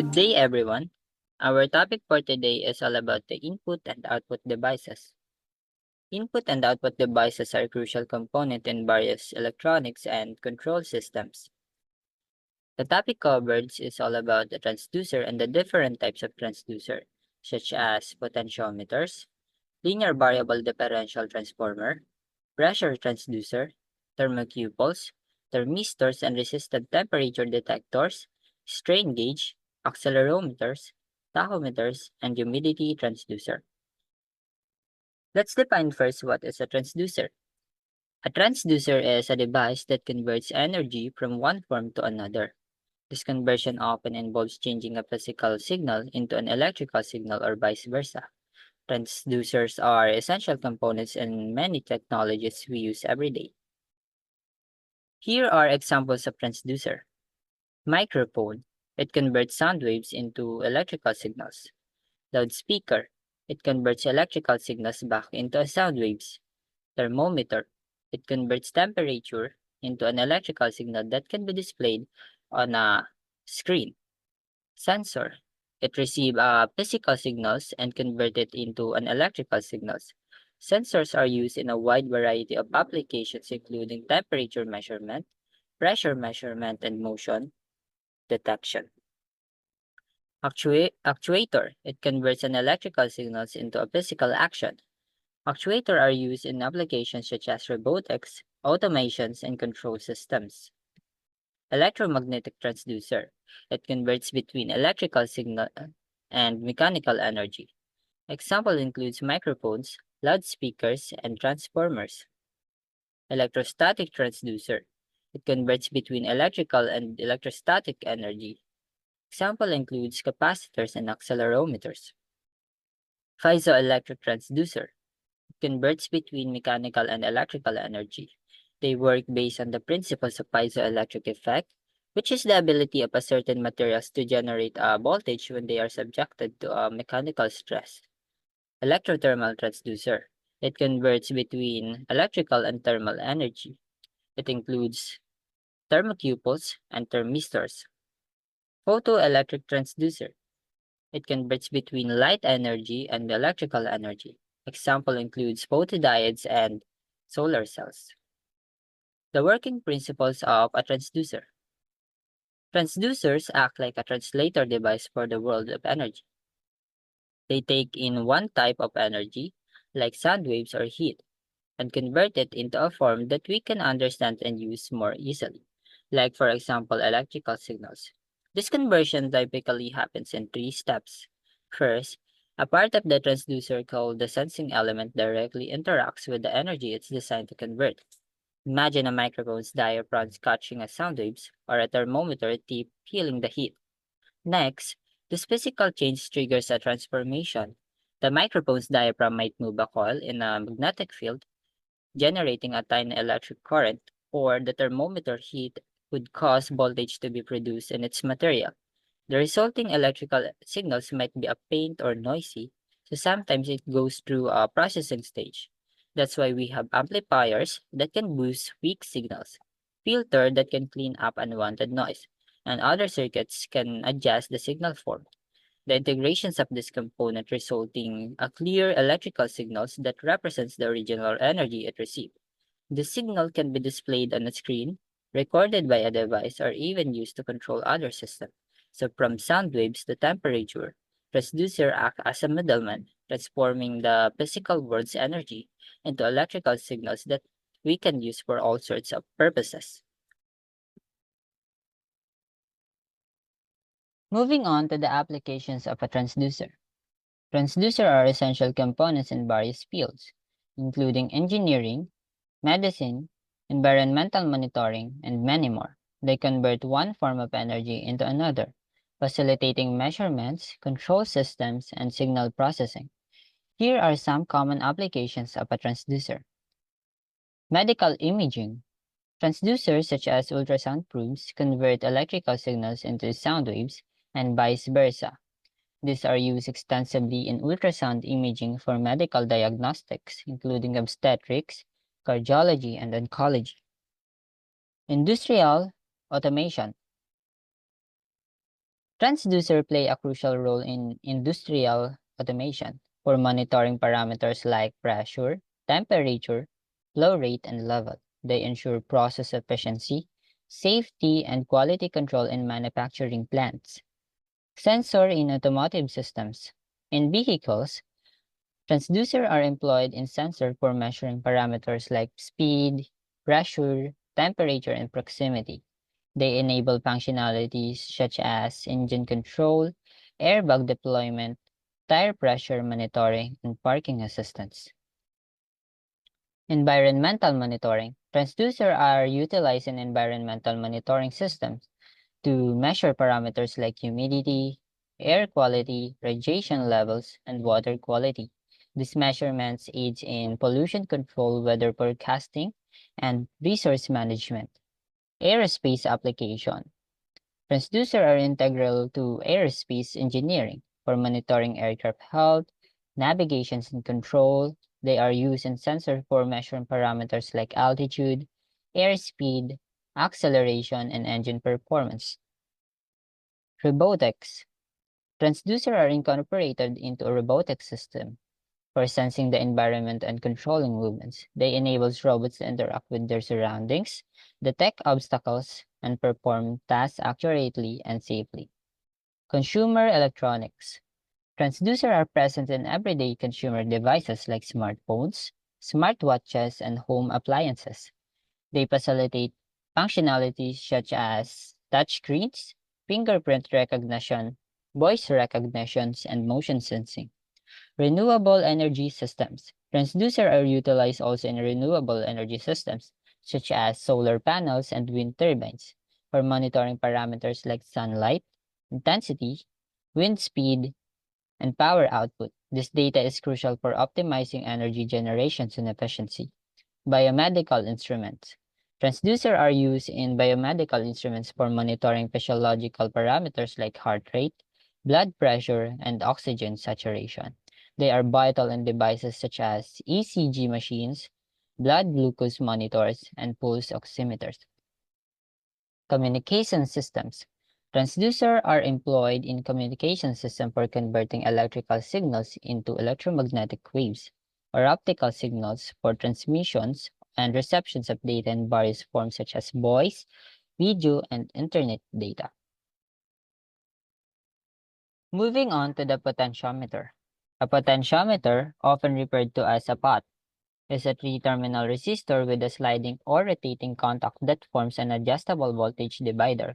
Good day, everyone. Our topic for today is all about the input and output devices. Input and output devices are crucial components in various electronics and control systems. The topic covered is all about the transducer and the different types of transducer, such as potentiometers, linear variable differential transformer, pressure transducer, thermocouples, thermistors and resistive temperature detectors, strain gauge, accelerometers, tachometers, and humidity transducer. Let's define first what is a transducer. A transducer is a device that converts energy from one form to another. This conversion often involves changing a physical signal into an electrical signal or vice versa. Transducers are essential components in many technologies we use every day. Here are examples of transducer. Microphone. It converts sound waves into electrical signals. Loudspeaker. It converts electrical signals back into sound waves. Thermometer. It converts temperature into an electrical signal that can be displayed on a screen. Sensor. It receives physical signals and convert it into an electrical signals. Sensors are used in a wide variety of applications including temperature measurement, pressure measurement, and motion detection. Actuator. It converts an electrical signals into a physical action. Actuators are used in applications such as robotics, automations, and control systems. Electromagnetic transducer. It converts between electrical signal and mechanical energy. Example includes microphones, loudspeakers, and transformers. Electrostatic transducer. It converts between electrical and electrostatic energy. Example includes capacitors and accelerometers. Piezoelectric transducer. It converts between mechanical and electrical energy. They work based on the principles of piezoelectric effect, which is the ability of a certain materials to generate a voltage when they are subjected to a mechanical stress. Electrothermal transducer. It converts between electrical and thermal energy. It includes thermocouples and thermistors. Photoelectric transducer. It converts between light energy and electrical energy. Example includes photodiodes and solar cells. The working principles of a transducer. Transducers act like a translator device for the world of energy. They take in one type of energy, like sound waves or heat, and convert it into a form that we can understand and use more easily, like for example electrical signals. This conversion typically happens in three steps. First, a part of the transducer called the sensing element directly interacts with the energy it's designed to convert. Imagine a microphone's diaphragm catching a sound waves or a thermometer tip feeling the heat. Next, this physical change triggers a transformation. The microphone's diaphragm might move a coil in a magnetic field, generating a tiny electric current, or the thermometer heat would cause voltage to be produced in its material. The resulting electrical signals might be faint or noisy, so sometimes it goes through a processing stage. That's why we have amplifiers that can boost weak signals, filter that can clean up unwanted noise, and other circuits can adjust the signal form. The integrations of this component resulting a clear electrical signals that represents the original energy it received. The signal can be displayed on a screen, recorded by a device, or even used to control other systems. So from sound waves to temperature, transducer act as a middleman, transforming the physical world's energy into electrical signals that we can use for all sorts of purposes. Moving on to the applications of a transducer. Transducers are essential components in various fields, including engineering, medicine, environmental monitoring, and many more. They convert one form of energy into another, facilitating measurements, control systems, and signal processing. Here are some common applications of a transducer. Medical imaging. Transducers such as ultrasound probes convert electrical signals into sound waves and vice versa. These are used extensively in ultrasound imaging for medical diagnostics, including obstetrics, cardiology, and oncology. Industrial automation. Transducers play a crucial role in industrial automation for monitoring parameters like pressure, temperature, flow rate, and level. They ensure process efficiency, safety, and quality control in manufacturing plants. Sensor in automotive systems. In vehicles, transducers are employed in sensor for measuring parameters like speed, pressure, temperature, and proximity. They enable functionalities such as engine control, airbag deployment, tire pressure monitoring, and parking assistance. Environmental monitoring. Transducers are utilized in environmental monitoring systems to measure parameters like humidity, air quality, radiation levels, and water quality. These measurements aid in pollution control, weather forecasting, and resource management. Aerospace application. Transducers are integral to aerospace engineering for monitoring aircraft health, navigation and control. They are used in sensors for measuring parameters like altitude, airspeed, acceleration, and engine performance. Robotics. Transducers are incorporated into a robotic system for sensing the environment and controlling movements. They enable robots to interact with their surroundings, detect obstacles, and perform tasks accurately and safely. Consumer electronics. Transducers are present in everyday consumer devices like smartphones, smartwatches, and home appliances. They facilitate functionalities such as touchscreens, fingerprint recognition, voice recognitions, and motion sensing. Renewable energy systems. Transducers are utilized also in renewable energy systems, such as solar panels and wind turbines, for monitoring parameters like sunlight, intensity, wind speed, and power output. This data is crucial for optimizing energy generations and efficiency. Biomedical instruments. Transducers are used in biomedical instruments for monitoring physiological parameters like heart rate, blood pressure, and oxygen saturation. They are vital in devices such as ECG machines, blood glucose monitors, and pulse oximeters. Communication systems. Transducers are employed in communication systems for converting electrical signals into electromagnetic waves, or optical signals for transmissions and receptions of data in various forms such as voice, video, and internet data. Moving on to the potentiometer. A potentiometer, often referred to as a pot, is a three-terminal resistor with a sliding or rotating contact that forms an adjustable voltage divider.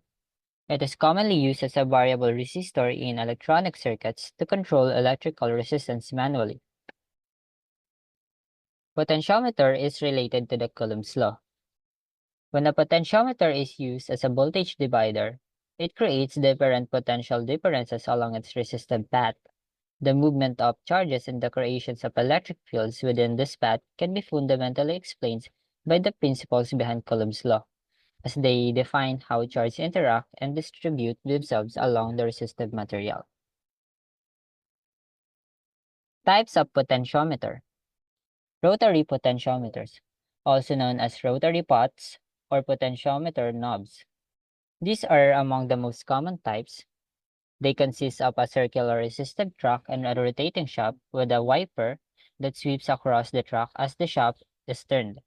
It is commonly used as a variable resistor in electronic circuits to control electrical resistance manually. Potentiometer is related to the Coulomb's law. When a potentiometer is used as a voltage divider, it creates different potential differences along its resistive path. The movement of charges and the creations of electric fields within this path can be fundamentally explained by the principles behind Coulomb's law, as they define how charges interact and distribute themselves along the resistive material. Types of potentiometer. Rotary potentiometers, also known as rotary pots or potentiometer knobs. These are among the most common types. They consist of a circular resistive track and a rotating shaft with a wiper that sweeps across the track as the shaft is turned.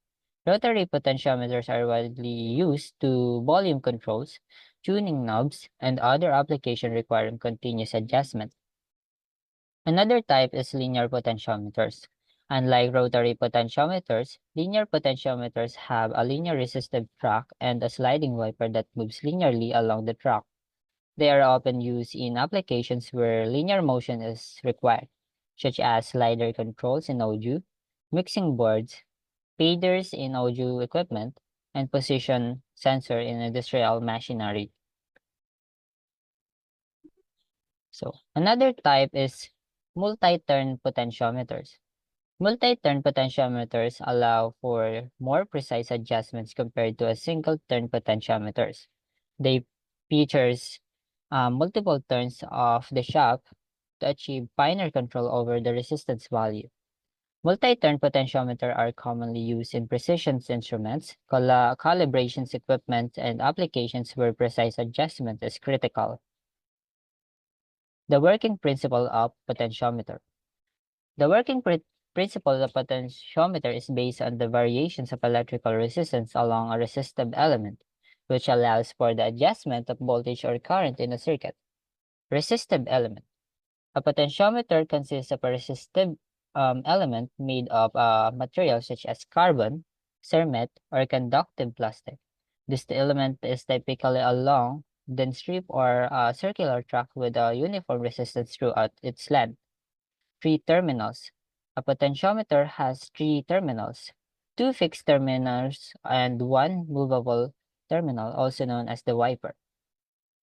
Rotary potentiometers are widely used to volume controls, tuning knobs, and other applications requiring continuous adjustment. Another type is linear potentiometers. Unlike rotary potentiometers, linear potentiometers have a linear resistive track and a sliding wiper that moves linearly along the track. They are often used in applications where linear motion is required, such as slider controls in audio, mixing boards, faders in audio equipment, and position sensor in industrial machinery. So another type is multi-turn potentiometers. Multi-turn potentiometers allow for more precise adjustments compared to a single-turn potentiometers. They features multiple turns of the shaft to achieve finer control over the resistance value. Multi-turn potentiometers are commonly used in precision instruments, calibrations equipment, and applications where precise adjustment is critical. The working principle of potentiometer. The working principle of potentiometer is based on the variations of electrical resistance along a resistive element, which allows for the adjustment of voltage or current in a circuit. Resistive element. A potentiometer consists of a resistive element made of materials such as carbon, cermet, or conductive plastic. This element is typically a long, thin strip or circular track with a uniform resistance throughout its length. Three terminals. A potentiometer has three terminals, two fixed terminals and one movable terminal, also known as the wiper.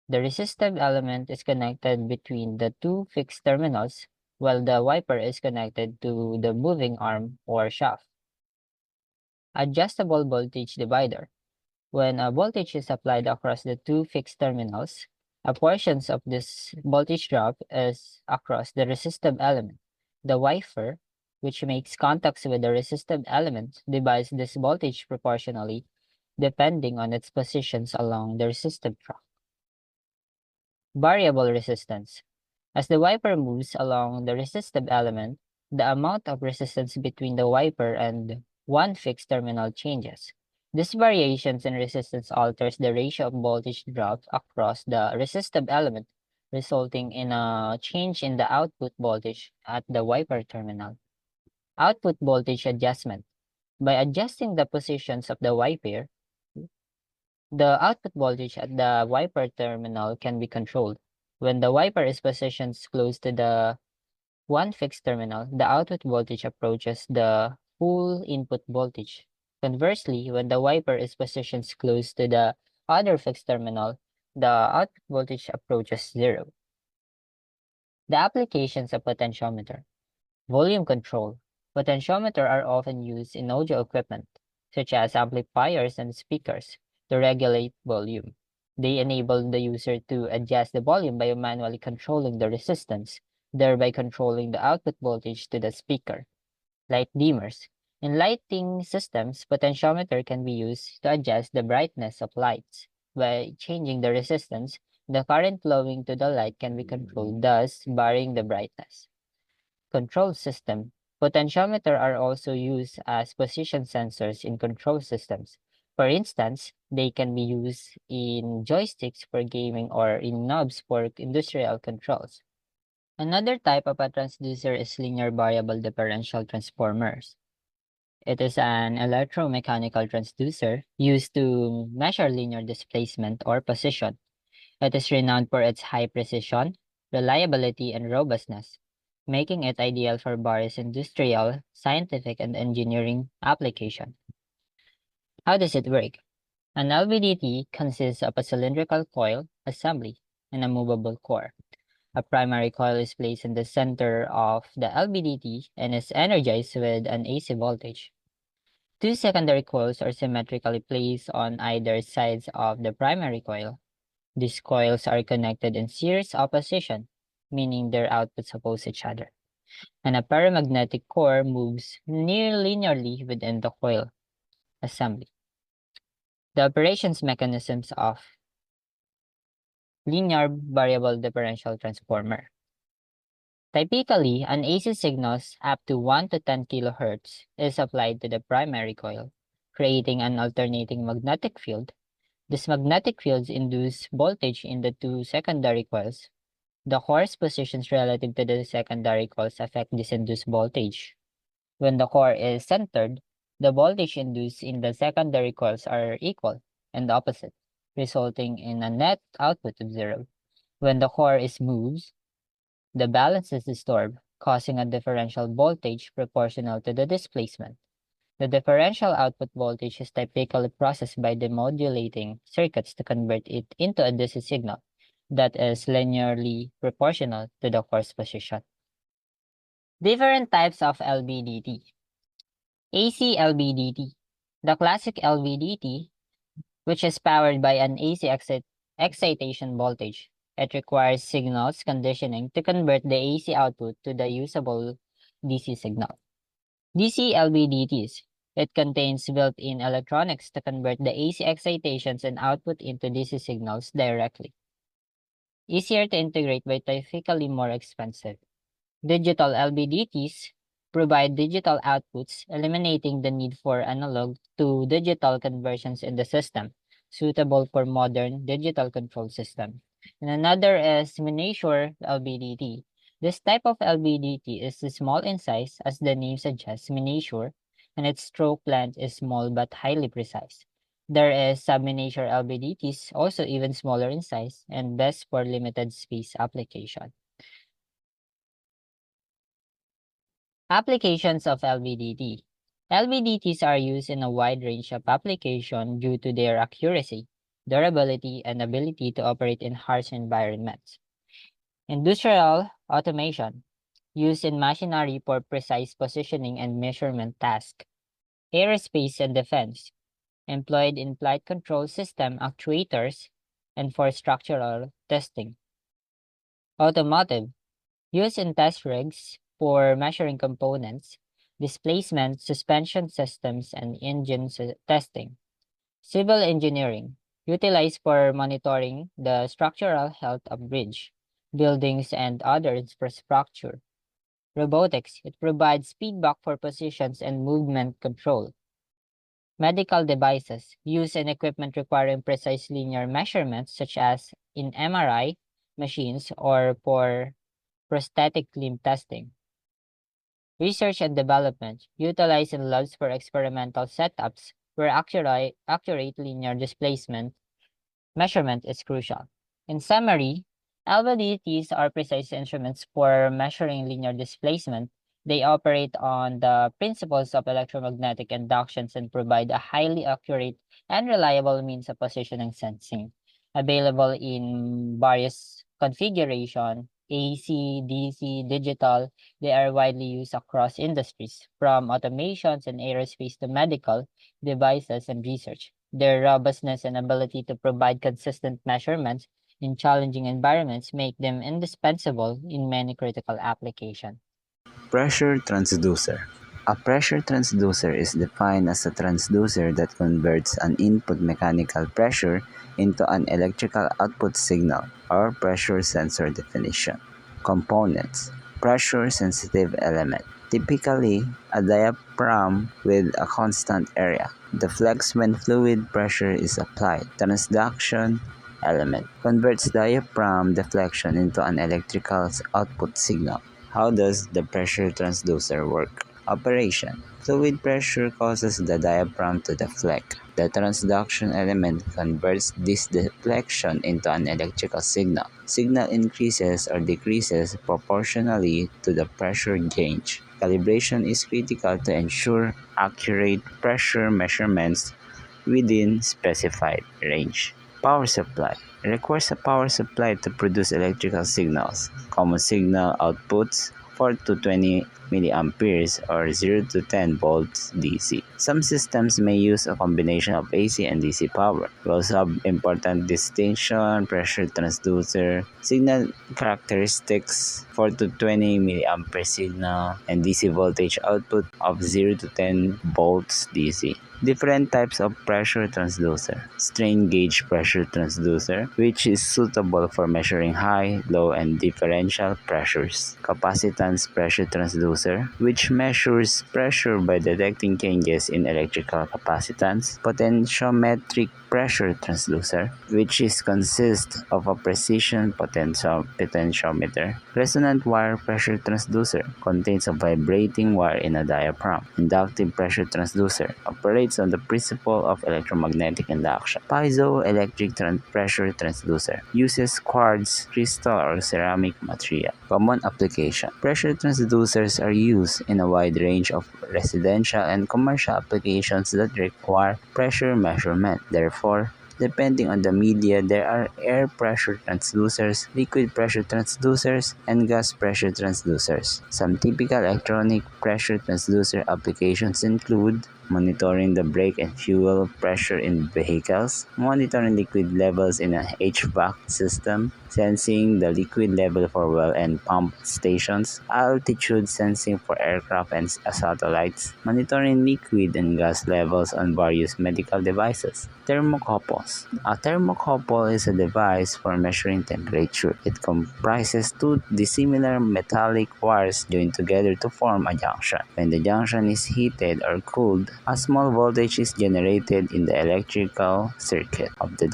The resistive element is connected between the two fixed terminals, while the wiper is connected to the moving arm or shaft. Adjustable voltage divider. When a voltage is applied across the two fixed terminals, a portion of this voltage drop is across the resistive element. The wiper, which makes contacts with the resistive element, divides this voltage proportionally depending on its positions along the resistive track. Variable resistance. As the wiper moves along the resistive element, the amount of resistance between the wiper and one fixed terminal changes. This variations in resistance alters the ratio of voltage drops across the resistive element, resulting in a change in the output voltage at the wiper terminal. Output voltage adjustment. By adjusting the positions of the wiper, the output voltage at the wiper terminal can be controlled. When the wiper is positioned close to the one fixed terminal, the output voltage approaches the full input voltage. Conversely, when the wiper is positioned close to the other fixed terminal, the output voltage approaches zero. The applications of potentiometer. Volume control. Potentiometer are often used in audio equipment, such as amplifiers and speakers, to regulate volume. They enable the user to adjust the volume by manually controlling the resistance, thereby controlling the output voltage to the speaker. Light dimmers. In lighting systems, potentiometer can be used to adjust the brightness of lights. By changing the resistance, the current flowing to the light can be controlled, thus varying the brightness. Control system. Potentiometer are also used as position sensors in control systems. For instance, they can be used in joysticks for gaming or in knobs for industrial controls. Another type of a transducer is linear variable differential transformers. It is an electromechanical transducer used to measure linear displacement or position. It is renowned for its high precision, reliability, and robustness, making it ideal for various industrial, scientific, and engineering applications. How does it work? An LVDT consists of a cylindrical coil assembly and a movable core. A primary coil is placed in the center of the LVDT and is energized with an AC voltage. Two secondary coils are symmetrically placed on either sides of the primary coil. These coils are connected in series opposition, meaning their outputs oppose each other. And a paramagnetic core moves near linearly within the coil assembly. The operations mechanisms of linear variable differential transformer. Typically, an AC signals up to 1 to 10 kHz is applied to the primary coil, creating an alternating magnetic field. These magnetic fields induce voltage in the two secondary coils. The core's positions relative to the secondary coils affect this induced voltage. When the core is centered, the voltage induced in the secondary coils are equal and opposite, resulting in a net output of zero. When the core is moved, the balance is disturbed, causing a differential voltage proportional to the displacement. The differential output voltage is typically processed by demodulating circuits to convert it into a DC signal that is linearly proportional to the core's position. Different types of LVDT. AC LVDT. The classic LVDT, which is powered by an AC excitation voltage. It requires signals conditioning to convert the AC output to the usable DC signal. DC LVDTs. It contains built-in electronics to convert the AC excitations and output into DC signals directly. easier to integrate but typically more expensive. Digital LVDTs provide digital outputs, eliminating the need for analog to digital conversions in the system, suitable for modern digital control system. And another is miniature LVDT. This type of LVDT is small in size, as the name suggests, miniature, and its stroke length is small but highly precise. There is sub-miniature LVDTs, also even smaller in size and best for limited space application. Applications of LVDT. LVDTs are used in a wide range of applications due to their accuracy, durability, and ability to operate in harsh environments. Industrial automation, used in machinery for precise positioning and measurement tasks. Aerospace and defense, employed in flight control system actuators and for structural testing. Automotive, used in test rigs for measuring components, displacement, suspension systems, and engine testing. Civil engineering, utilized for monitoring the structural health of bridge, buildings, and other infrastructure. Robotics, it provides feedback for positions and movement control. Medical devices, used in equipment requiring precise linear measurements, such as in MRI machines or for prosthetic limb testing. Research and development, utilized in labs for experimental setups where accurate linear displacement measurement is crucial. In summary, LVDTs are precise instruments for measuring linear displacement. They operate on the principles of electromagnetic inductions and provide a highly accurate and reliable means of positioning sensing, available in various configuration, AC, DC, digital. They are widely used across industries, from automations and aerospace to medical devices and research. Their robustness and ability to provide consistent measurements in challenging environments make them indispensable in many critical applications. Pressure transducer. A pressure transducer is defined as a transducer that converts an input mechanical pressure into an electrical output signal, or pressure sensor definition. Components. Pressure sensitive element. Typically, a diaphragm with a constant area. Deflects when fluid pressure is applied. Transduction element. Converts diaphragm deflection into an electrical output signal. How does the pressure transducer work? Operation. Fluid pressure causes the diaphragm to deflect. The transduction element converts this deflection into an electrical signal. Signal increases or decreases proportionally to the pressure gauge. Calibration is critical to ensure accurate pressure measurements within specified range. Power supply requires a power supply to produce electrical signals. Common signal outputs 4 to 20 milliamperes or 0 to 10 volts DC. Some systems may use a combination of AC and DC power. We also have important distinction, pressure transducer, signal characteristics 4 to 20 milliampere signal, and DC voltage output of 0 to 10 volts DC. Different types of pressure transducer. Strain gauge pressure transducer, which is suitable for measuring high, low, and differential pressures. Capacitance pressure transducer, which measures pressure by detecting changes in electrical capacitance. Potentiometric pressure transducer, which consists of a precision potentiometer. Resonant wire pressure transducer contains a vibrating wire in a diaphragm. Inductive pressure transducer operates on the principle of electromagnetic induction. Piezoelectric pressure transducer uses quartz, crystal, or ceramic material. Common application. Pressure transducers are used in a wide range of residential and commercial applications that require pressure measurement. Therefore, depending on the media, there are air pressure transducers, liquid pressure transducers, and gas pressure transducers. Some typical electronic pressure transducer applications include monitoring the brake and fuel pressure in vehicles, monitoring liquid levels in an HVAC system, sensing the liquid level for well and pump stations, altitude sensing for aircraft and satellites, monitoring liquid and gas levels on various medical devices. Thermocouples. A thermocouple is a device for measuring temperature. It comprises two dissimilar metallic wires joined together to form a junction. When the junction is heated or cooled, a small voltage is generated in the electrical circuit of the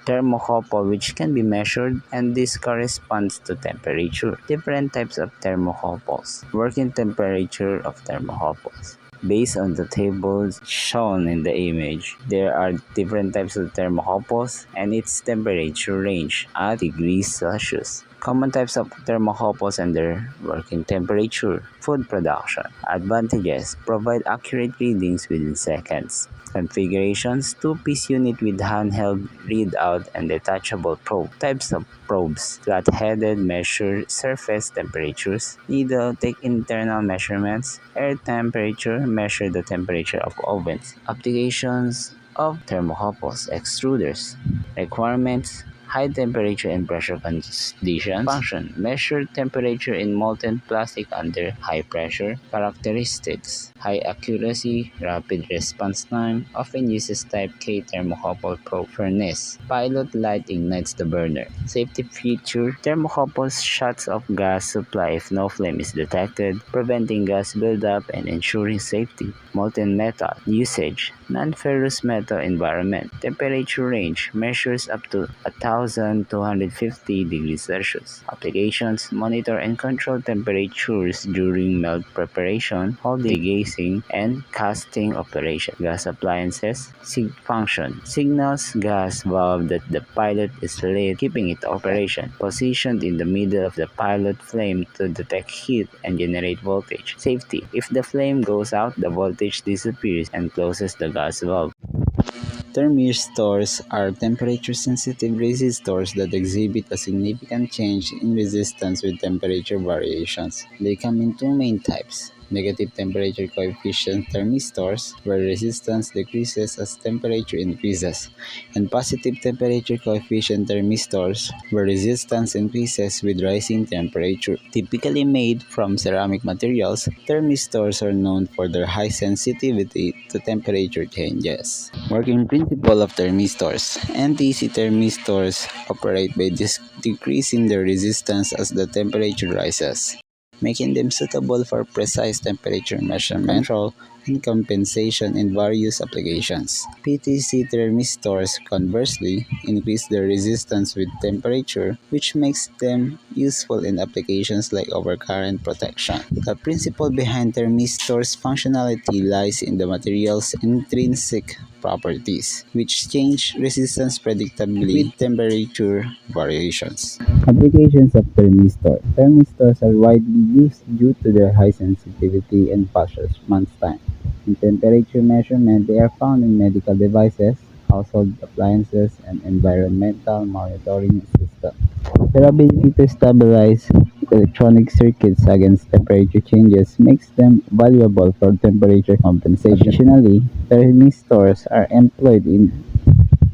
thermocouple, which can be measured, and this corresponds to temperature. Different types of thermocouples. Working temperature of thermocouples. Based on the tables shown in the image, there are different types of thermocouples and its temperature range at degrees Celsius. Common types of thermocouples and their working temperature. Food production. Advantages: provide accurate readings within seconds. Configurations: two-piece unit with handheld readout and detachable probe. Types of probes: flat-headed, measure surface temperatures. Needle, take internal measurements. Air temperature, measure the temperature of ovens. Applications of thermocouples. Extruders. Requirements: high temperature and pressure conditions. Function: measure temperature in molten plastic under high pressure. Characteristics: high accuracy, rapid response time, often uses type K thermocouple probe. Furnace: pilot light ignites the burner. Safety feature: thermocouples shuts off gas supply if no flame is detected, preventing gas buildup and ensuring safety. Molten metal. Usage: non-ferrous metal environment. Temperature range: measures up to 1250 degrees Celsius. Applications: monitor and control temperatures during melt preparation, holding, degazing, and casting operation. Gas appliances. Function: signals gas valve that the pilot is lit, keeping it operation. Positioned in the middle of the pilot flame to detect heat and generate voltage. Safety: if the flame goes out, the voltage disappears and closes the gas valve. Thermistors are temperature-sensitive resistors that exhibit a significant change in resistance with temperature variations. They come in two main types: negative temperature coefficient thermistors, where resistance decreases as temperature increases, and positive temperature coefficient thermistors, where resistance increases with rising temperature. Typically made from ceramic materials, thermistors are known for their high sensitivity to temperature changes. Working principle of thermistors. NTC thermistors operate by decreasing their resistance as the temperature rises, making them suitable for precise temperature measurement, control, and compensation in various applications. PTC thermistors, conversely, increase their resistance with temperature, which makes them useful in applications like overcurrent protection. The principle behind thermistors' functionality lies in the material's intrinsic properties, which change resistance predictably with temperature variations. Applications of thermistors. Thermistors are widely used due to their high sensitivity and fast response time. In temperature measurement, they are found in medical devices, household appliances, and environmental monitoring systems. Their ability to stabilize electronic circuits against temperature changes makes them valuable for temperature compensation. Additionally, thermistors are employed in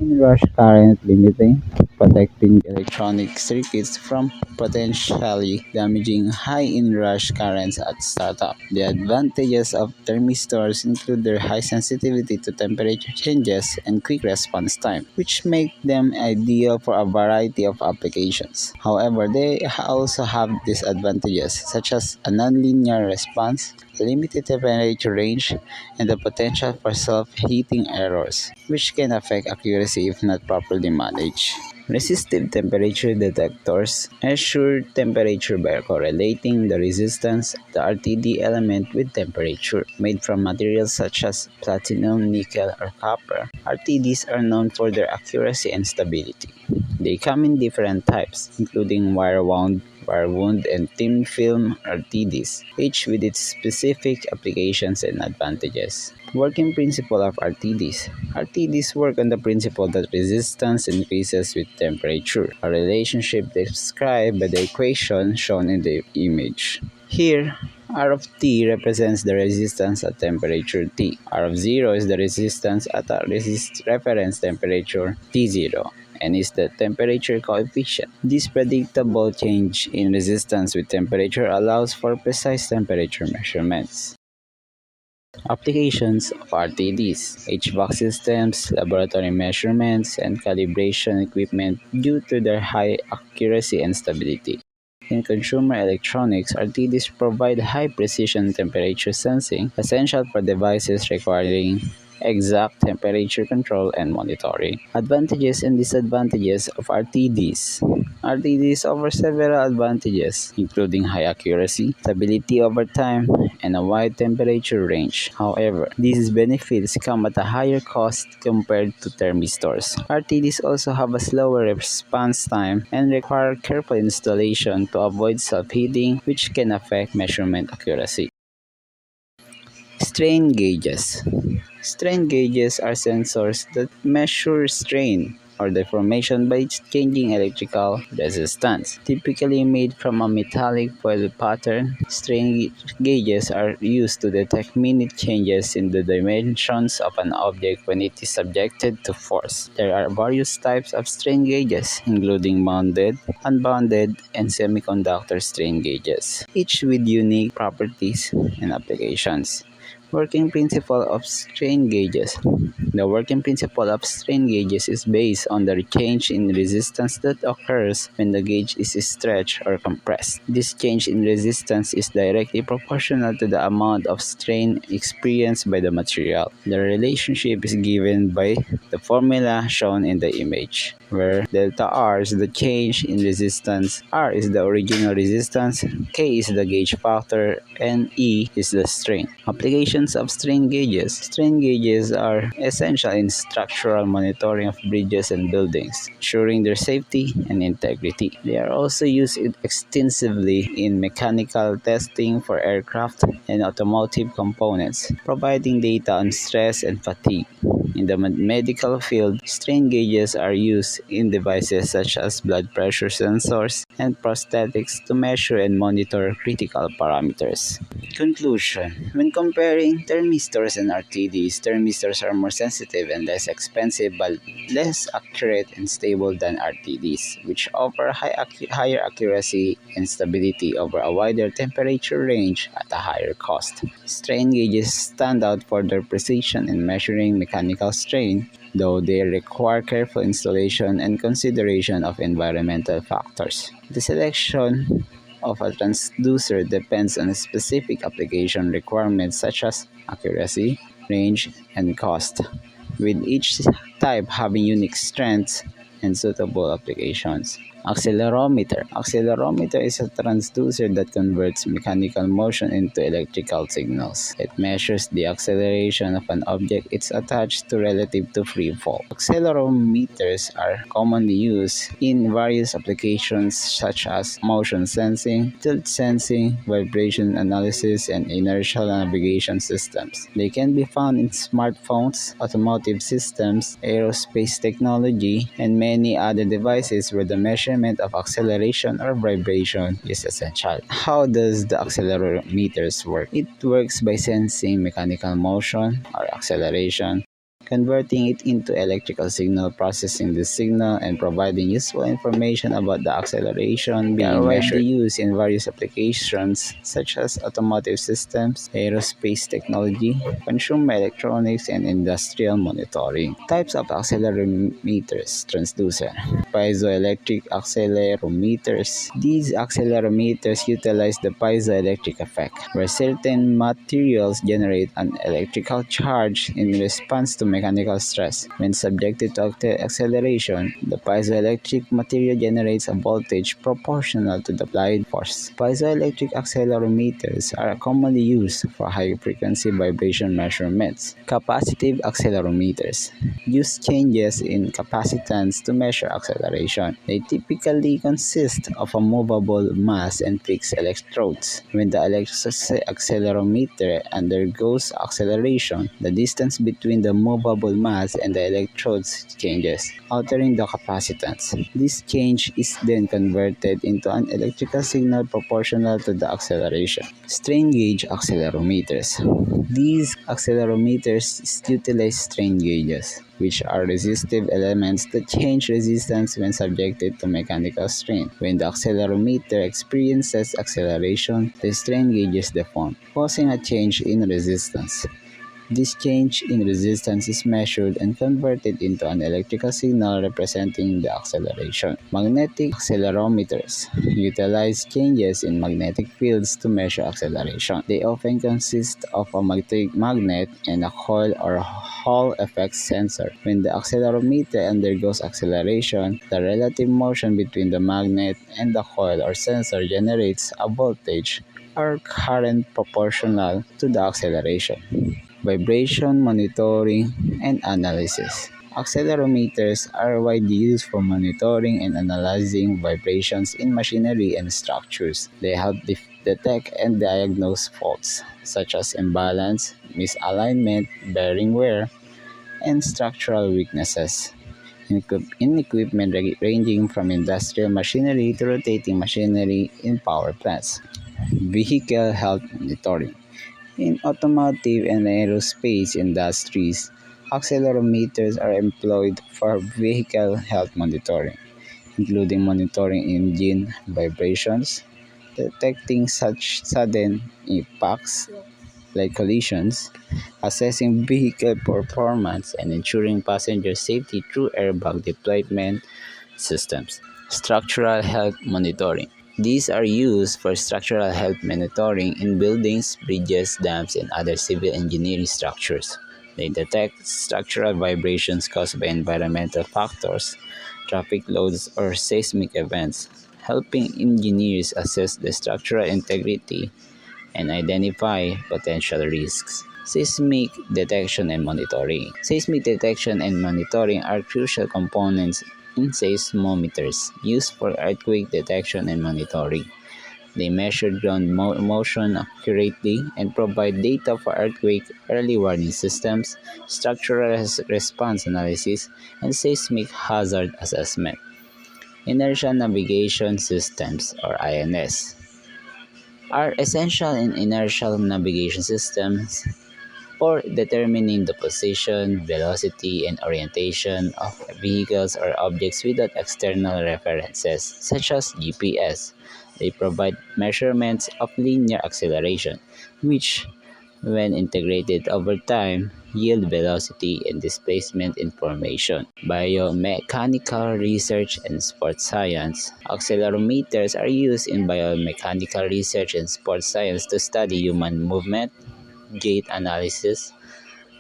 inrush current limiting, protecting electronic circuits from potentially damaging high inrush currents at startup. The advantages of thermistors include their high sensitivity to temperature changes and quick response time, which make them ideal for a variety of applications. However, they also have disadvantages such as a nonlinear response, limited temperature range, and the potential for self-heating errors, which can affect accuracy if not properly managed. Resistive temperature detectors measure temperature by correlating the resistance of the RTD element with temperature. Made from materials such as platinum, nickel, or copper, RTDs are known for their accuracy and stability. They come in different types, including wire-wound, and thin film RTDs, each with its specific applications and advantages. Working principle of RTDs. RTDs work on the principle that resistance increases with temperature, a relationship described by the equation shown in the image. Here, R of T represents the resistance at temperature T. R of 0 is the resistance at a reference temperature T0 and is the temperature coefficient. This predictable change in resistance with temperature allows for precise temperature measurements. Applications of RTDs, HVAC systems, laboratory measurements, and calibration equipment due to their high accuracy and stability. In consumer electronics, RTDs provide high-precision temperature sensing, essential for devices requiring exact temperature control and monitoring. Advantages and disadvantages of RTDs. RTDs offer several advantages, including high accuracy, stability over time, and a wide temperature range. However, these benefits come at a higher cost compared to thermistors. RTDs also have a slower response time and require careful installation to avoid self-heating, which can affect measurement accuracy. Strain gauges. Strain gauges are sensors that measure strain or deformation by changing electrical resistance. Typically made from a metallic foil pattern, strain gauges are used to detect minute changes in the dimensions of an object when it is subjected to force. There are various types of strain gauges, including bounded, unbounded, and semiconductor strain gauges, each with unique properties and applications. Working principle of strain gauges. The working principle of strain gauges is based on the change in resistance that occurs when the gauge is stretched or compressed. This change in resistance is directly proportional to the amount of strain experienced by the material. The relationship is given by the formula shown in the image, where delta R is the change in resistance, R is the original resistance, K is the gauge factor, and E is the strain. Applications of strain gauges. Strain gauges are essential in structural monitoring of bridges and buildings, ensuring their safety and integrity. They are also used extensively in mechanical testing for aircraft and automotive components, providing data on stress and fatigue. In the medical field, strain gauges are used in devices such as blood pressure sensors and prosthetics to measure and monitor critical parameters. Conclusion. When comparing thermistors and RTDs, thermistors are more sensitive and less expensive but less accurate and stable than RTDs, which offer higher accuracy and stability over a wider temperature range at a higher cost. Strain gauges stand out for their precision in measuring mechanical strain, though they require careful installation and consideration of environmental factors. The selection of a transducer depends on specific application requirements such as accuracy, range, and cost, with each type having unique strengths and suitable applications. Accelerometer. Accelerometer is a transducer that converts mechanical motion into electrical signals. It measures the acceleration of an object it's attached to relative to free fall. Accelerometers are commonly used in various applications such as motion sensing, tilt sensing, vibration analysis, and inertial navigation systems. They can be found in smartphones, automotive systems, aerospace technology, and many other devices where the measurement of acceleration or vibration is essential. How does the accelerometers work? It works by sensing mechanical motion or acceleration, converting it into electrical signal, processing the signal, and providing useful information about the acceleration being measured. Used in various applications such as automotive systems, aerospace technology, consumer electronics, and industrial monitoring. Types of accelerometers. Transducer. Piezoelectric accelerometers. These accelerometers utilize the piezoelectric effect, where certain materials generate an electrical charge in response to mechanical stress. When subjected to acceleration, the piezoelectric material generates a voltage proportional to the applied force. Piezoelectric accelerometers are commonly used for high-frequency vibration measurements. Capacitive accelerometers use changes in capacitance to measure acceleration. They typically consist of a movable mass and fixed electrodes. When the accelerometer undergoes acceleration, the distance between the movable bubble mass and the electrodes changes, altering the capacitance. This change is then converted into an electrical signal proportional to the acceleration. Strain gauge accelerometers. These accelerometers utilize strain gauges, which are resistive elements that change resistance when subjected to mechanical strain. When the accelerometer experiences acceleration, the strain gauges deform, causing a change in resistance. This change in resistance is measured and converted into an electrical signal representing the acceleration. Magnetic accelerometers utilize changes in magnetic fields to measure acceleration. They often consist of a magnet and a coil or Hall effect sensor. When the accelerometer undergoes acceleration, the relative motion between the magnet and the coil or sensor generates a voltage or current proportional to the acceleration. Vibration monitoring and analysis. Accelerometers are widely used for monitoring and analyzing vibrations in machinery and structures. They help detect and diagnose faults such as imbalance, misalignment, bearing wear, and structural weaknesses in equipment ranging from industrial machinery to rotating machinery in power plants. Vehicle health monitoring. In automotive and aerospace industries, accelerometers are employed for vehicle health monitoring, including monitoring engine vibrations, detecting such sudden impacts like collisions, assessing vehicle performance, and ensuring passenger safety through airbag deployment systems. Structural health monitoring. These are used for structural health monitoring in buildings, bridges, dams, and other civil engineering structures. They detect structural vibrations caused by environmental factors, traffic loads, or seismic events, helping engineers assess the structural integrity and identify potential risks. Seismic detection and monitoring. Seismic detection and monitoring are crucial components in seismometers used for earthquake detection and monitoring. They measure ground motion accurately and provide data for earthquake early warning systems, structural response analysis, and seismic hazard assessment. Inertial navigation systems, or INS, are essential in inertial navigation systems for determining the position, velocity, and orientation of vehicles or objects without external references, such as GPS. They provide measurements of linear acceleration, which, when integrated over time, yield velocity and displacement information. Biomechanical research and sports science. Accelerometers are used in biomechanical research and sports science to study human movement, gait analysis,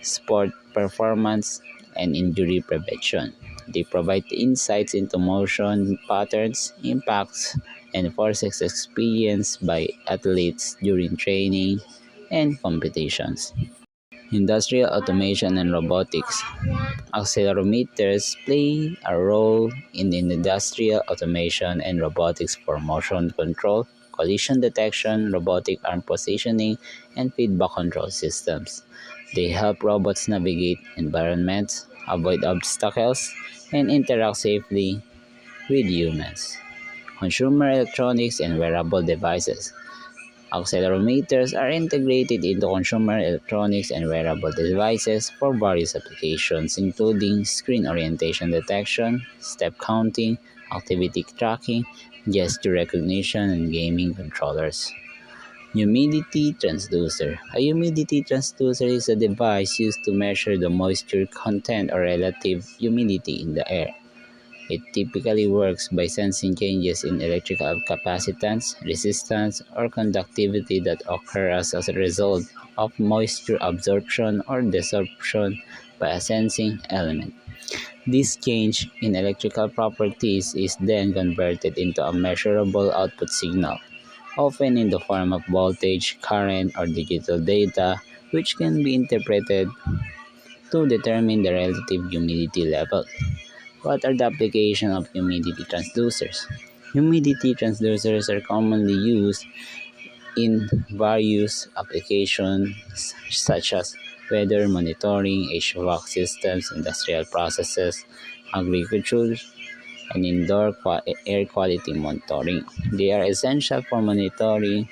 sport performance, and injury prevention. They provide insights into motion patterns, impacts, and forces experienced by athletes during training and competitions. Industrial automation and robotics. Accelerometers play a role in industrial automation and robotics for motion control, collision detection, robotic arm positioning, and feedback control systems. They help robots navigate environments, avoid obstacles, and interact safely with humans. Consumer electronics and wearable devices. Accelerometers are integrated into consumer electronics and wearable devices for various applications, including screen orientation detection, step counting, activity tracking, gesture recognition, and gaming controllers. Humidity transducer. A humidity transducer is a device used to measure the moisture content or relative humidity in the air. It typically works by sensing changes in electrical capacitance, resistance, or conductivity that occur as a result of moisture absorption or desorption by a sensing element. This change in electrical properties is then converted into a measurable output signal, often in the form of voltage, current, or digital data, which can be interpreted to determine the relative humidity level. What are the applications of humidity transducers? Humidity transducers are commonly used in various applications such as weather monitoring, HVAC systems, industrial processes, agriculture, and indoor air quality monitoring. They are essential for monitoring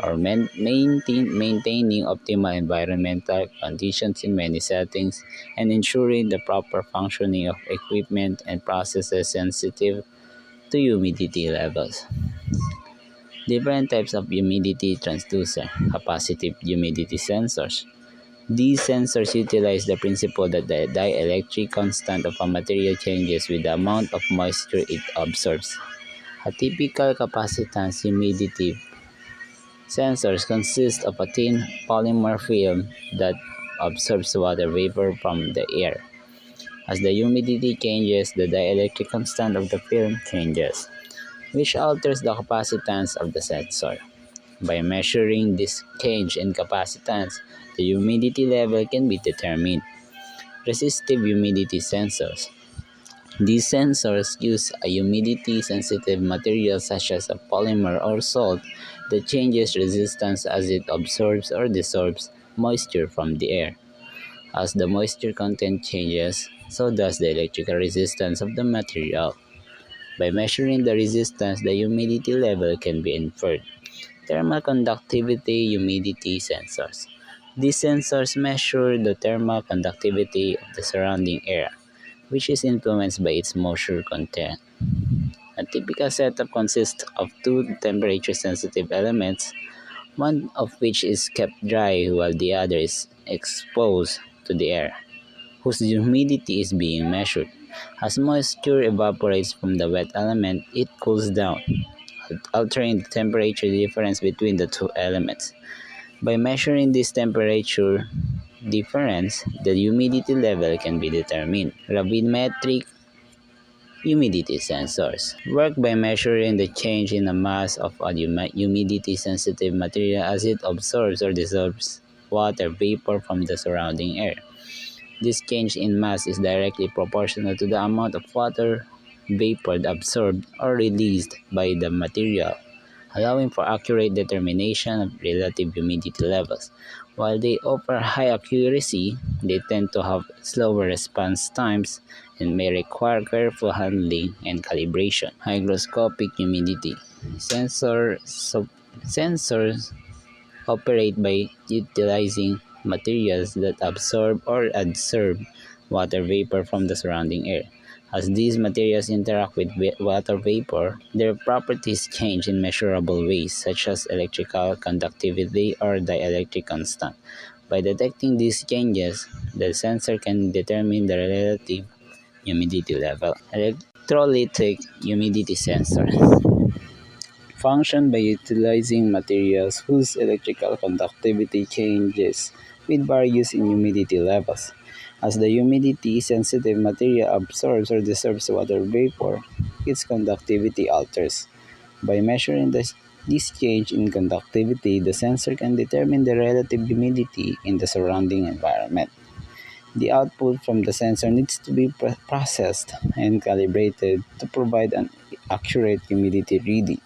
or maintaining optimal environmental conditions in many settings and ensuring the proper functioning of equipment and processes sensitive to humidity levels. Different types of humidity transducer, capacitive humidity sensors. These sensors utilize the principle that the dielectric constant of a material changes with the amount of moisture it absorbs. A typical capacitance humidity sensors consist of a thin polymer film that absorbs water vapor from the air. As the humidity changes, the dielectric constant of the film changes, which alters the capacitance of the sensor. By measuring this change in capacitance, the humidity level can be determined. Resistive humidity sensors. These sensors use a humidity-sensitive material such as a polymer or salt that changes resistance as it absorbs or desorbs moisture from the air. As the moisture content changes, so does the electrical resistance of the material. By measuring the resistance, the humidity level can be inferred. Thermal conductivity humidity sensors. These sensors measure the thermal conductivity of the surrounding air, which is influenced by its moisture content. A typical setup consists of two temperature-sensitive elements, one of which is kept dry while the other is exposed to the air, whose humidity is being measured. As moisture evaporates from the wet element, it cools down, altering the temperature difference between the two elements. By measuring this temperature difference, the humidity level can be determined. Gravimetric humidity sensors work by measuring the change in the mass of a humidity-sensitive material as it absorbs or dissolves water vapor from the surrounding air. This change in mass is directly proportional to the amount of water vapor absorbed or released by the material, allowing for accurate determination of relative humidity levels. While they offer high accuracy, they tend to have slower response times and may require careful handling and calibration. Hygroscopic humidity sensors operate by utilizing materials that absorb or adsorb water vapor from the surrounding air. As these materials interact with water vapor, their properties change in measurable ways, such as electrical conductivity or dielectric constant. By detecting these changes, the sensor can determine the relative humidity level. Electrolytic humidity sensor function by utilizing materials whose electrical conductivity changes with various in humidity levels. As the humidity-sensitive material absorbs or dissolves water vapor, its conductivity alters. By measuring this change in conductivity, the sensor can determine the relative humidity in the surrounding environment. The output from the sensor needs to be processed and calibrated to provide an accurate humidity reading.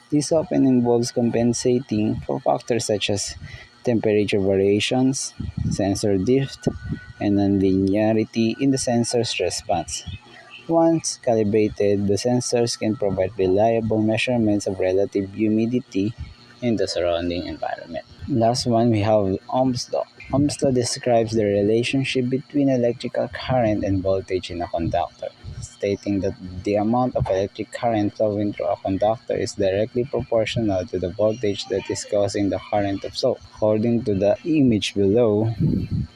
This often involves compensating for factors such as temperature variations, sensor drift, and nonlinearity in the sensor's response. Once calibrated, the sensors can provide reliable measurements of relative humidity in the surrounding environment. Last one, we have Ohm's law. Ohm's law describes the relationship between electrical current and voltage in a conductor, stating that the amount of electric current flowing through a conductor is directly proportional to the voltage that is causing the current to flow. According to the image below,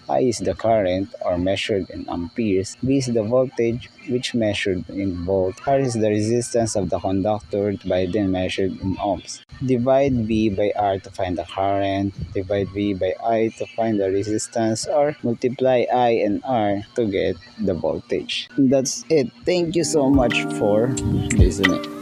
I is the current, or measured in amperes. V is the voltage, which measured in volts. R is the resistance of the conductor, by then measured in ohms. Divide V by R to find the current, divide V by I to find the resistance, or multiply I and R to get the voltage. That's it. Thank you so much for listening.